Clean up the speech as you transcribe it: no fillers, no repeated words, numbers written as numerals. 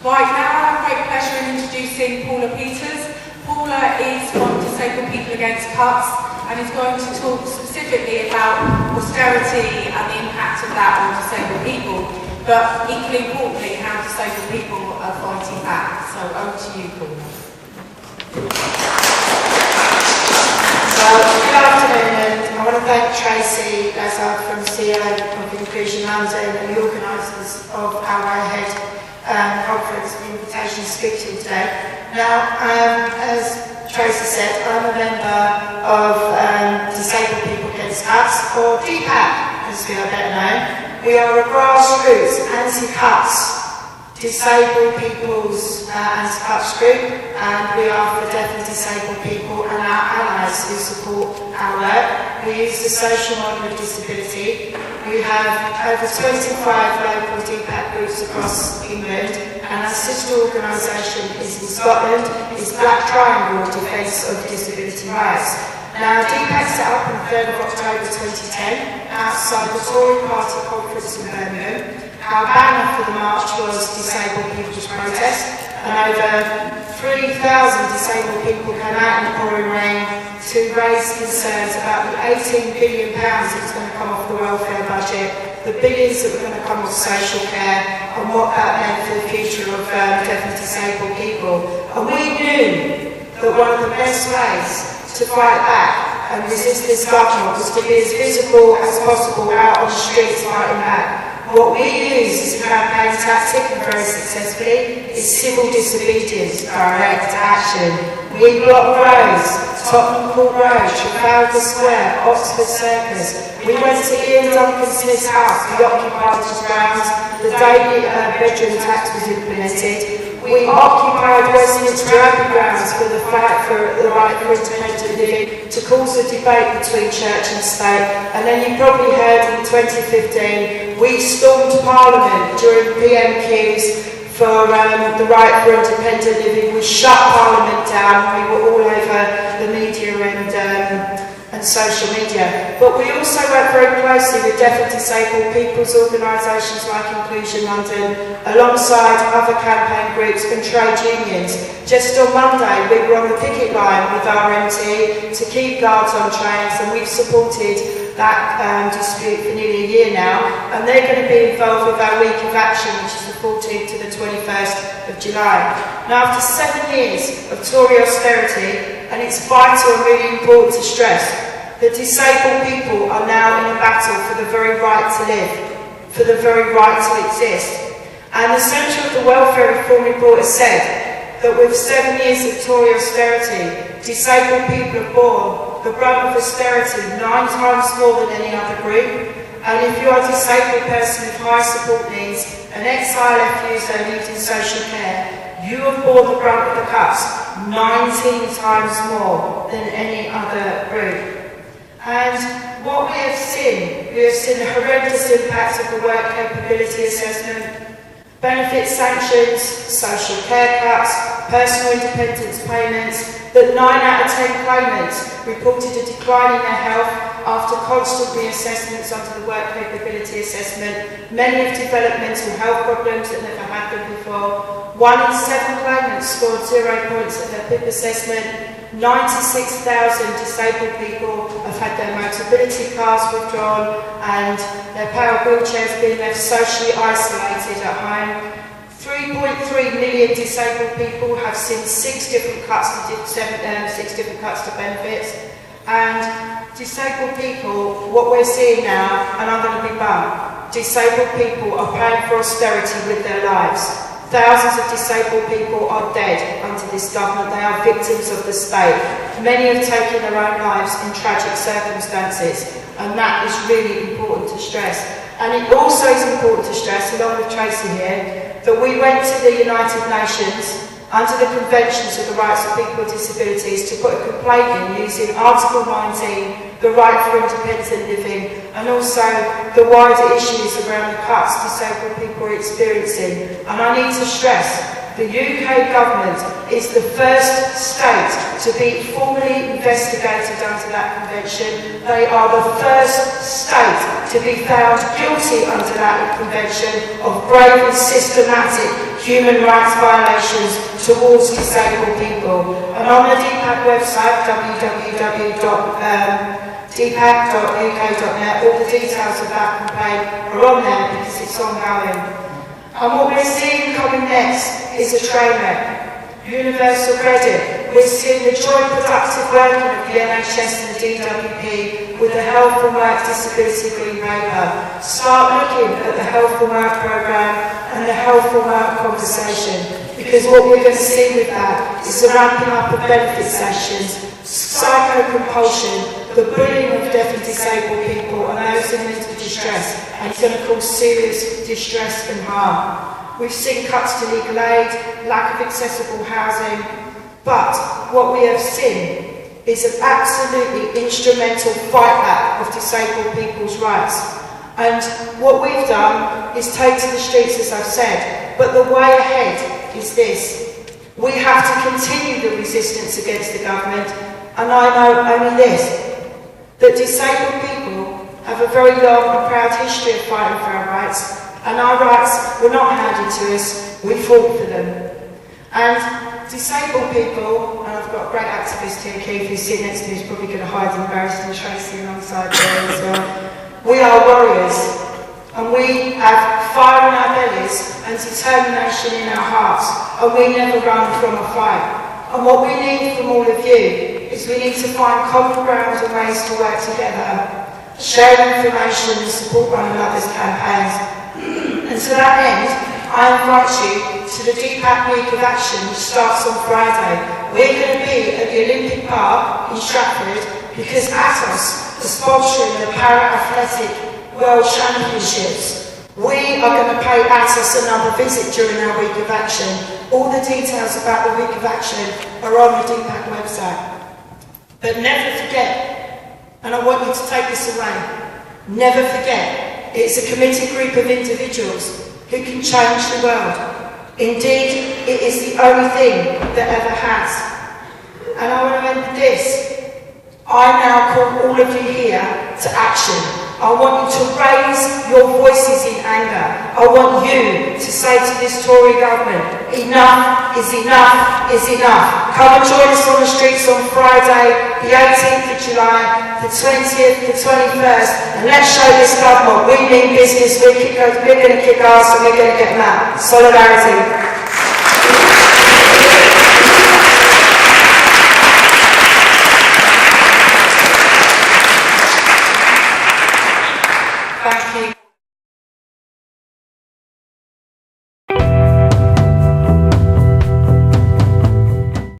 Right, now I have great pleasure in introducing Paula Peters. Paula is from Disabled People Against Cuts and is going to talk specifically about austerity and the impact of that on disabled people, but equally importantly, how disabled people are fighting back. So over to you, Paula. Good afternoon, and I want to thank Tracy Lazar from CEO of Inclusion London and the organisers of our Way Ahead conference for the invitation to speak to you today. Now, as Tracy said, I'm a member of Disabled People Against Cuts, or DPAC as we are better known. We are a grassroots anti-cuts disabled people's anti-cuts group, and we are for deafly disabled people and our allies who support our work. We use the social model of disability. We have over 25 local DPAC groups across England, and our sister organisation is in Scotland, is Black Triangle Defence of Disability Rights. Now, DPAC set up on the 3rd of October 2010 outside the Tory Party conference in Birmingham. Our banner for the march was Disabled People's Protest, and over 3,000 disabled people came out in the pouring rain to raise concerns about the £18 billion that was going to come off the welfare budget, the billions that were going to come off social care, and what that meant for the future of deafly disabled people. And we knew that one of the best ways to fight back and resist this government was to be as visible as possible out on the streets fighting back. What we use as a campaign tactic, and very successfully, is civil disobedience, direct action. We block roads, Tottenham Court Road, Trafalgar Square, Oxford Circus. We went to Ian Duncan Smith's house, the occupied his grounds, the day bedroom tax was implemented. We occupied Westminster Abbey grounds for the fight for the right for independent living, to cause a debate between church and state. And then you probably heard in 2015, we stormed Parliament during PMQs for the right for independent living. We shut Parliament down. We were all over the media and social media. But we also work very closely with deaf and disabled people's organisations like Inclusion London, alongside other campaign groups and trade unions. Just on Monday, we were on the picket line with RMT to keep guards on trains, and we've supported that dispute for nearly a year now, and they're going to be involved with our week of action, which is the 14th to the 21st of July. Now, after 7 years of Tory austerity, and it's vital and really important to stress that disabled people are now in a battle for the very right to live, for the very right to exist. And the Centre of the Welfare Reform Report has said that with 7 years of Tory austerity, disabled people have borne the brunt of austerity 9 times more than any other group. And if you are a disabled person with high support needs, an ex-ILF user needing social care, you have borne the brunt of the cuts 19 times more than any other group. And what we have seen a horrendous impact of the work capability assessment, benefit sanctions, social care cuts, personal independence payments, that 9 out of 10 claimants reported a decline in their health after constant reassessments under the work capability assessment. Many have developed mental health problems that never had them before. 1 in 7 claimants scored 0 points at their PIP assessment. 96,000 disabled people have had their mobility cards withdrawn and their power wheelchairs being left socially isolated at home. 3.3 million disabled people have seen 6 different cuts to benefits. And disabled people, what we're seeing now, and I'm going to be blunt, disabled people are paying for austerity with their lives. Thousands of disabled people are dead under this government. They are victims of the state. Many have taken their own lives in tragic circumstances, and that is really important to stress. And it also is important to stress, along with Tracy here, that we went to the United Nations under the Conventions of the Rights of People with Disabilities to put a complaint in using Article 19, the right for independent living, and also the wider issues around the cuts disabled people are experiencing. And I need to stress the UK government is the first state to be formally investigated under that convention. They are the first state to be found guilty under that convention of grave and systematic human rights violations towards disabled people. And on the DPAC website, www.dpac.uk.net, all the details of that complaint are on there because it's ongoing. And what we're seeing coming next is a train wreck. Universal credit. We're seeing the joint productive working of the NHS and the DWP with the Health and Work Disability Green Paper. Start looking at the Health and Work programme and the Health and Work conversation, because what we're going to see with that is the ramping up of benefit sessions, psychocompulsion, the bullying of deaf and disabled people and those in mental distress, and it's going to cause serious distress and harm. We've seen cuts to legal aid, lack of accessible housing, but what we have seen is an absolutely instrumental fight back of disabled people's rights. And what we've done is take to the streets, as I've said, but the way ahead is this. We have to continue the resistance against the government, and I know only this, that disabled people have a very long and proud history of fighting for our rights, and our rights were not handed to us, we fought for them. And disabled people, and I've got a great activist here, Keith, who's sitting next to me, who's probably going to hide embarrassed, and Tracy alongside there as well. We are warriors, and we have fire in our bellies and determination in our hearts, and we never run from a fight. And what we need from all of you is we need to find common ground and ways to work together, share information and support one another's campaigns. And to that end, I invite you to the DPAC Week of Action, which starts on Friday. We're going to be at the Olympic Park in Stratford because Atos is sponsoring the Para-Athletic World Championships. We are going to pay Atos another visit during our Week of Action. All the details about the Week of Action are on the DPAC website. But never forget, and I want you to take this away, never forget, it's a committed group of individuals who can change the world. Indeed, it is the only thing that ever has. And I want to end with this. I now call all of you here to action. I want you to raise your voices in anger. I want you to say to this Tory government, enough is enough is enough. Come and join us on the streets on Friday, the 18th of July, the 20th, the 21st, and let's show this government we mean business, we're going to kick ass and we're going to get them out. Solidarity.